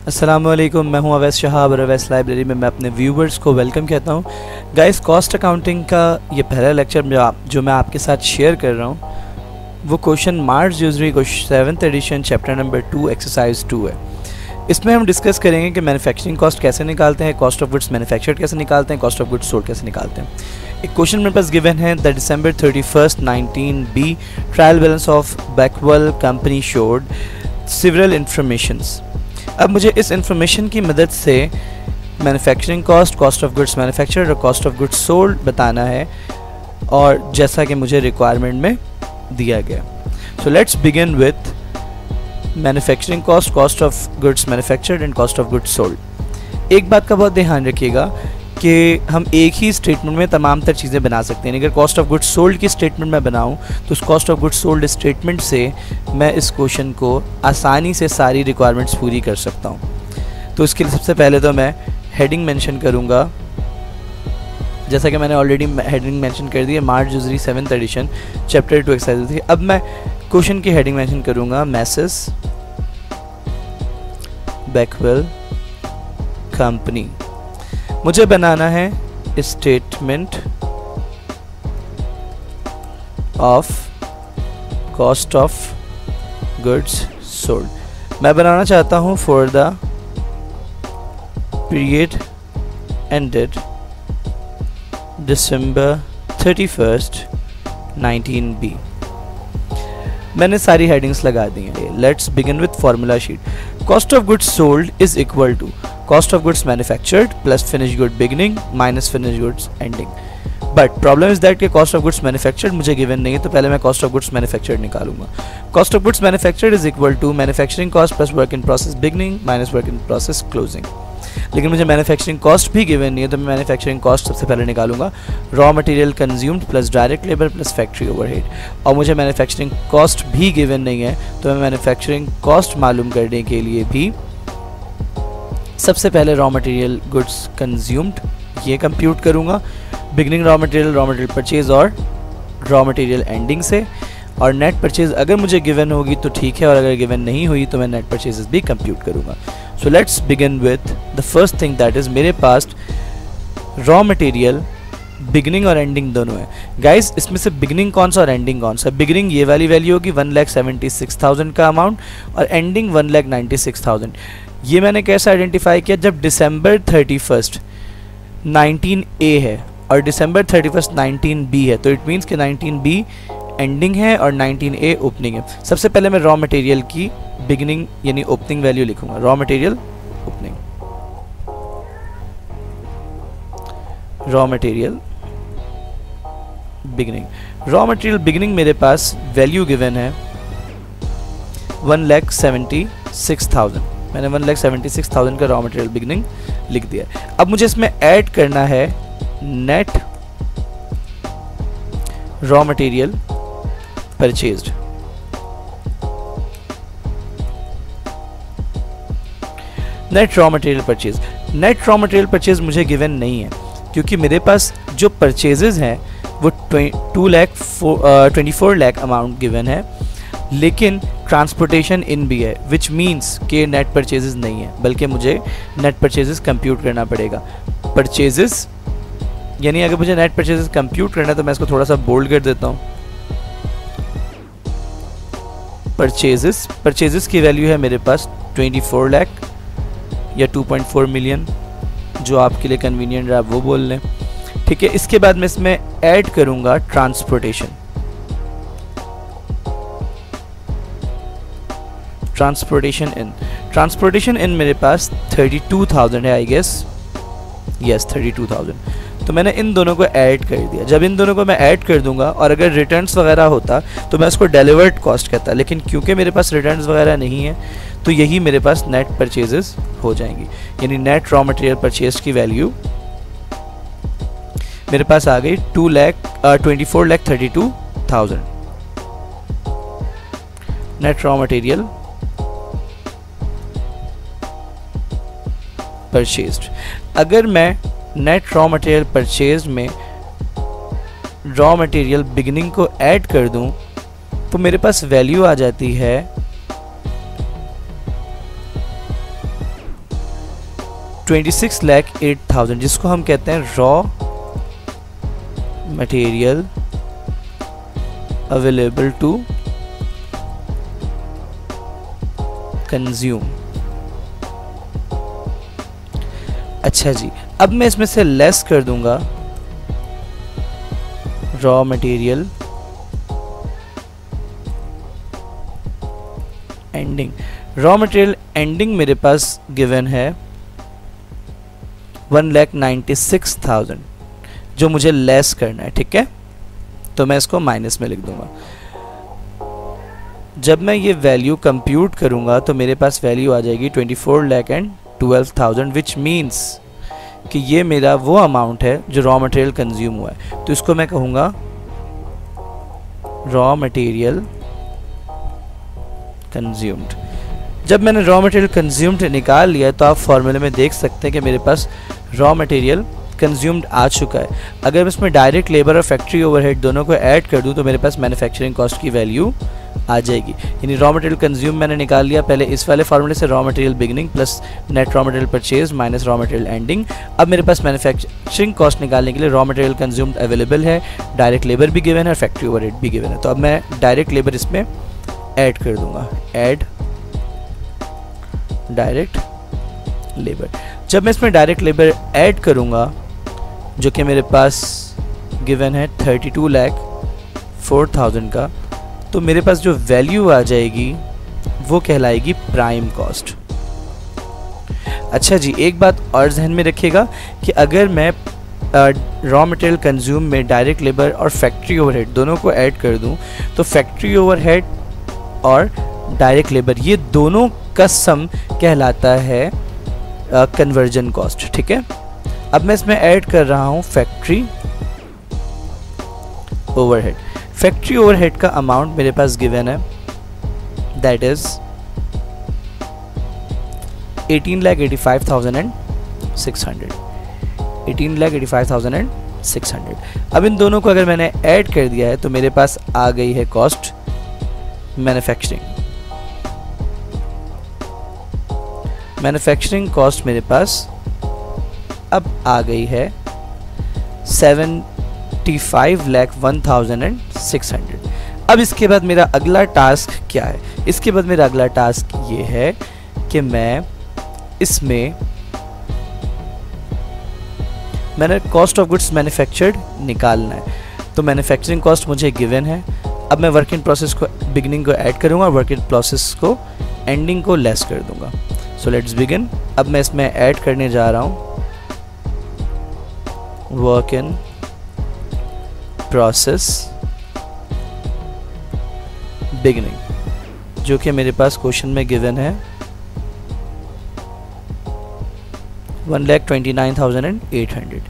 अस्सलामुअलैकुम, मैं हूं अवैस शहाब और अवैस लाइब्रेरी में मैं अपने व्यूवर्स को वेलकम कहता हूं। गाइस, कॉस्ट अकाउंटिंग का ये पहला लेक्चर जो मैं आपके साथ शेयर कर रहा हूं वो क्वेश्चन मार्च यूजरी को 7th edition chapter number 2 exercise 2 है। इसमें हम डिस्कस करेंगे कि मैन्युफैक्चरिंग कॉस्ट कैसे निकालते हैं, कॉस्ट ऑफ गुड्स मैन्युफैक्चर्ड कैसे निकालते हैं, कॉस्ट ऑफ गुड्स सोल्ड कैसे निकालते हैं। एक क्वेश्चन मेरे पास गिवन है the December 31st 19B trial balance of Backwell company showed several informations. अब मुझे इस इंफॉर्मेशन की मदद से manufacturing cost, cost of goods manufactured और कॉस्ट ऑफ गुड्स सोल्ड बताना है, और जैसा कि मुझे रिक्वायरमेंट में दिया गया। So let's begin with manufacturing cost, cost of goods manufactured and cost of goods sold. एक बात का बहुत ध्यान रखिएगा कि हम एक ही स्टेटमेंट में तमाम तर चीज़ें बना सकते हैं। अगर कॉस्ट ऑफ गुड्स सोल्ड की स्टेटमेंट में बनाऊं तो उस cost of goods sold statement से मैं इस क्वेश्चन को आसानी से सारी रिक्वायरमेंट्स पूरी कर सकता हूं। तो इसके लिए सबसे पहले तो मैं हेडिंग मेंशन करूंगा, जैसा कि मैंने ऑलरेडी हेडिंग मेंशन कर दी है, मार्च यूजरी 7th एडिशन चैप्टर 2 एक्सरसाइज थी। अब मैं क्वेश्चन की हेडिंग मेंशन करूंगा मैसेस बैकवेल कंपनी। मुझे बनाना है statement of cost of goods sold. मैं बनाना चाहता हूं for the period ended December 31st 19B। मैंने सारी हेडिंग्स लगा दी हैं। Let's begin with formula sheet. Cost of goods sold is equal to cost of goods manufactured plus finish good beginning minus finish goods ending. But problem is that कि cost of goods manufactured मुझे given नहीं है, तो पहले मैं cost of goods manufactured निकालूंगा। Cost of goods manufactured is equal to manufacturing cost plus work in process beginning minus work in process closing. लेकिन मुझे मैन्युफैक्चरिंग कॉस्ट भी गिवन नहीं है, तो मैं मैन्युफैक्चरिंग कॉस्ट सबसे पहले निकालूंगा। Raw material consumed plus direct labour plus factory overhead. और मुझे मैन्युफैक्चरिंग कॉस्ट भी गिवन नहीं है, तो मैं मैन्युफैक्चरिंग कॉस्ट मालूम करने के लिए भी सबसे पहले रॉ मटेरियल गुड्स कंज्यूम्ड ये कंप्यूट करूंगा, बिगिनिंग रॉ मटेरियल परचेज और रॉ मटेरियल एंडिंग से। और नेट परचेज अगर मुझे गिवन होगी तो ठीक है, और अगर गिवन नहीं हुई तो मैं नेट परचेजेस भी कंप्यूट करूंगा। So let's begin with the first thing, that is मेरे पास रॉ मटेरियल बिगिनिंग और एंडिंग दोनों है। गाइस, इसमें से बिगिनिंग कौन सा और एंडिंग कौन सा? बिगिनिंग ये वाली वैल्यू होगी 1,76,000 का अमाउंट, और एंडिंग 1,96,000। ये मैंने कैसे आइडेंटिफाई किया? जब December 31st 19A है और December 31st 19B है, तो इट मीन्स कि 19B एंडिंग है और 19A ओपनिंग है। सबसे पहले मैं रॉ मटेरियल की बिगिनिंग यानी ओपनिंग वैल्यू लिखूंगा। Raw material opening, raw material beginning. Raw material beginning मेरे पास वैल्यू गिवन है 1,76,000। मैंने 1,76,000 का रॉ मटेरियल बिगिनिंग लिख दिया। अब मुझे इसमें ऐड करना है net raw material purchased. Net raw material purchase. Net raw material purchase मुझे गिवन नहीं है, क्योंकि मेरे पास जो परचेजेस हैं वो 24 लाख अमाउंट गिवन है, लेकिन ट्रांसपोर्टेशन इन भी है, विच मीन्स के नेट परचेजेस नहीं है, बल्कि मुझे नेट परचेजेस कंप्यूट करना पड़ेगा। परचेजेस यानी अगर मुझे नेट परचेजेस कंप्यूट करना है तो मैं इसको थोड़ा सा बोल्ड कर देता हूँ। परचेजेस की वैल्यू है मेरे पास 24 लाख या 2.4 मिलियन, जो आपके लिए कन्वीनियंट है आप वो बोल लें, ठीक है। इसके बाद मैं इसमें ऐड करूंगा ट्रांसपोर्टेशन इन मेरे पास 32,000 है, आई गेस, यस 32,000। तो मैंने इन दोनों को ऐड कर दिया। जब इन दोनों को मैं ऐड कर दूंगा और अगर रिटर्न्स वगैरह होता तो मैं उसको डिलीवर्ड कॉस्ट कहता, लेकिन क्योंकि मेरे पास रिटर्न्स वगैरह नहीं है तो यही मेरे पास नेट परचेजेस हो जाएंगी। यानी नेट रॉ मटेरियल परचेज की वैल्यू मेरे पास आ गई 24,32,000 नेट रॉ मटेरियल परचेज्ड। अगर मैं नेट रॉ मटेरियल परचेज में रॉ मटेरियल बिगिनिंग को ऐड कर दूं तो मेरे पास वैल्यू आ जाती है 26,08,000 जिसको हम कहते हैं raw material available to consume. अच्छा जी, अब मैं इसमें से लेस कर दूंगा raw material ending. Raw material ending मेरे पास गिवन है 1,96,000 जो मुझे लेस करना है, ठीक है। तो मैं इसको माइनस में लिख दूंगा। जब मैं ये वैल्यू कंप्यूट करूंगा तो मेरे पास वैल्यू आ जाएगी 24,12,000 विच मीन्स कि ये मेरा वो अमाउंट है जो रॉ मटेरियल कंज्यूम हुआ है। तो इसको मैं कहूँगा रॉ मटेरियल कंज्यूम्ड। जब मैंने रॉ मटेरियल कंज्यूम्ड निकाल लिया तो आप फॉर्मूले में देख सकते हैं कि मेरे पास रॉ मटेरियल कंज्यूम्ड आ चुका है। अगर मैं इसमें डायरेक्ट लेबर और फैक्ट्री ओवरहेड दोनों को ऐड कर दूं तो मेरे पास मैन्युफैक्चरिंग कॉस्ट की वैल्यू आ जाएगी। यानी रॉ मटेरियल कंज्यूम मैंने निकाल लिया पहले इस वाले फार्मूले से, raw material beginning plus net raw material purchase minus raw material ending. अब मेरे पास मैन्युफैक्चरिंग कॉस्ट निकालने के लिए रॉ मटेरियल कंज्यूम्ड अवेलेबल है, डायरेक्ट लेबर भी गिवन है और फैक्ट्री ओवरहेड भी गिवन है। तो अब मैं डायरेक्ट लेबर इसमें ऐड कर दूंगा, ऐड डायरेक्ट लेबर। जब मैं इसमें डायरेक्ट लेबर ऐड करूंगा जो कि मेरे पास गिवन है 32,04,000 का, तो मेरे पास जो वैल्यू आ जाएगी वो कहलाएगी प्राइम कॉस्ट। अच्छा जी, एक बात और ध्यान में रखिएगा कि अगर मैं रॉ मटेरियल कंज्यूम में डायरेक्ट लेबर और फैक्ट्री ओवरहेड दोनों को ऐड कर दूं तो फैक्ट्री ओवरहेड और डायरेक्ट लेबर ये दोनों का सम कहलाता है कन्वर्जन कॉस्ट, ठीक है। अब मैं इसमें ऐड कर रहा हूं फैक्ट्री ओवरहेड। फैक्ट्री ओवरहेड का अमाउंट मेरे पास गिवन है, दैट इज 18,85,600। 18,85,600। अब इन दोनों को अगर मैंने ऐड कर दिया है तो मेरे पास आ गई है कॉस्ट मैन्युफैक्चरिंग। मैन्युफैक्चरिंग कॉस्ट मेरे पास अब आ गई है 75,01,600। अब इसके बाद मेरा अगला टास्क क्या है? इसके बाद मेरा अगला टास्क ये है कि मैं इसमें मैंने कॉस्ट ऑफ गुड्स मैन्युफैक्चर्ड निकालना है। तो मैन्युफैक्चरिंग कॉस्ट मुझे गिवन है। अब मैं वर्क इन प्रोसेस को बिगिनिंग को ऐड करूंगा और वर्क इन प्रोसेस को एंडिंग को लेस कर दूंगा। So let's begin. अब मैं इसमें ऐड करने जा रहा हूं वर्क इन प्रोसेस बिगिनिंग, जो कि मेरे पास क्वेश्चन में गिवन है 1,29,800।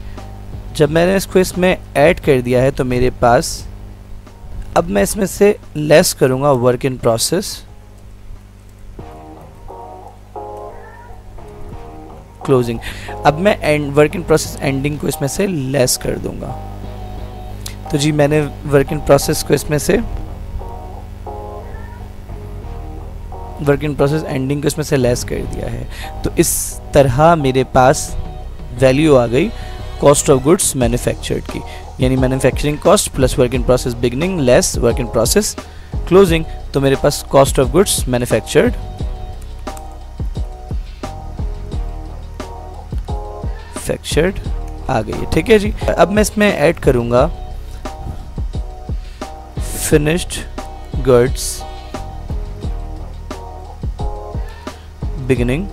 जब मैंने इसको इसमें ऐड कर दिया है तो मेरे पास अब मैं इसमें से लेस करूंगा वर्क इन प्रोसेस क्लोजिंग। अब मैं वर्क इन प्रोसेस एंडिंग को इसमें से लेस कर दूंगा। तो जी मैंने वर्क इन प्रोसेस को इसमें से वर्क इन प्रोसेस एंडिंग को इसमें से लेस कर दिया है। तो इस तरह मेरे पास वैल्यू आ गई कॉस्ट ऑफ गुड्स मैन्युफैक्चर्ड की, यानी manufacturing cost plus work in process beginning lace work in process closing. तो मेरे पास कॉस्ट ऑफ गुड्स मैन्युफैक्चर्ड आ गई है, ठीक है जी। अब मैं इसमें ऐड करूंगा फिनिश्ड गुड्स बिगिनिंग,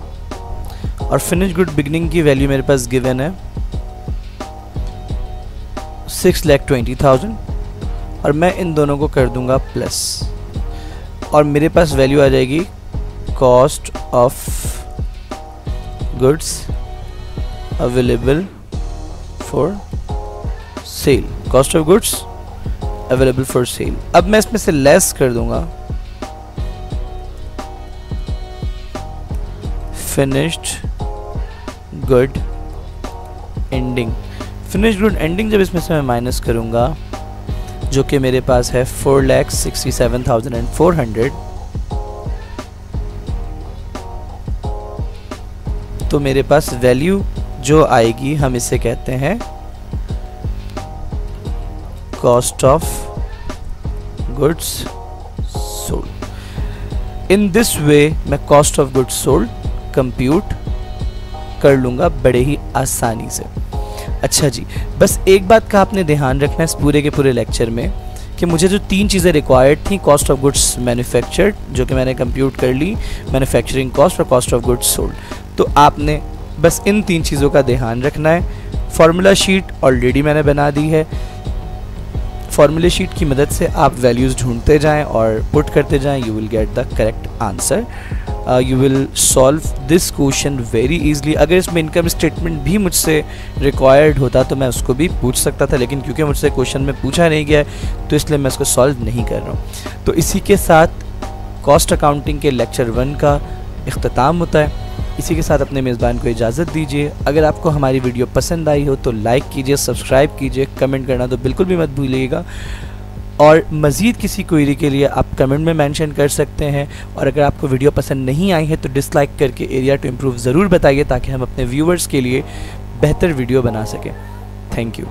और फिनिश्ड गुड बिगिनिंग की वैल्यू मेरे पास गिवन है 6,20,000 और मैं इन दोनों को कर दूंगा प्लस, और मेरे पास वैल्यू आ जाएगी cost of goods available for sale, cost of goods available for sale. अब मैं इसमें से लेस कर दूंगा finished good ending. Finished good ending जब इसमें से मैं माइनस करूंगा जो कि मेरे पास है 4,67,400, तो मेरे पास वैल्यू जो आएगी हम इसे कहते हैं cost of goods sold. In this way मैं cost of goods sold compute कर लूँगा बड़े ही आसानी से। अच्छा जी, बस एक बात का आपने ध्यान रखना है इस पूरे के पूरे लेक्चर में कि मुझे जो 3 चीज़ें रिक्वायर्ड थी, कॉस्ट ऑफ गुड्स मैन्युफैक्चर्ड जो कि मैंने कंप्यूट कर ली, मैन्युफैक्चरिंग कॉस्ट और कॉस्ट ऑफ गुड्स सोल्ड, तो आपने बस इन 3 चीज़ों का ध्यान रखना है। फार्मूला शीट ऑलरेडी मैंने बना दी है, फार्मूला शीट की मदद से आप वैल्यूज़ ढूंढते जाएं और पुट करते जाएं, you will get the correct answer. You will solve this question very easily. अगर इसमें इनकम स्टेटमेंट भी मुझसे रिक्वायर्ड होता तो मैं उसको भी पूछ सकता था, लेकिन क्योंकि मुझसे क्वेश्चन में पूछा नहीं गया है तो इसलिए मैं इसको सॉल्व नहीं कर रहा हूँ। तो इसी के साथ कॉस्ट अकाउंटिंग के लेक्चर 1 का इख्तिताम होता है। इसी के साथ अपने मेज़बान को इजाज़त दीजिए। अगर आपको हमारी वीडियो पसंद आई हो तो लाइक कीजिए, सब्सक्राइब कीजिए, कमेंट करना तो बिल्कुल भी मत भूलिएगा, और मज़ीद किसी क्वेरी के लिए आप कमेंट में मेंशन कर सकते हैं। और अगर आपको वीडियो पसंद नहीं आई है तो डिसलाइक करके एरिया टू इम्प्रूव ज़रूर बताइए ताकि हम अपने व्यूवर्स के लिए बेहतर वीडियो बना सकें। Thank you.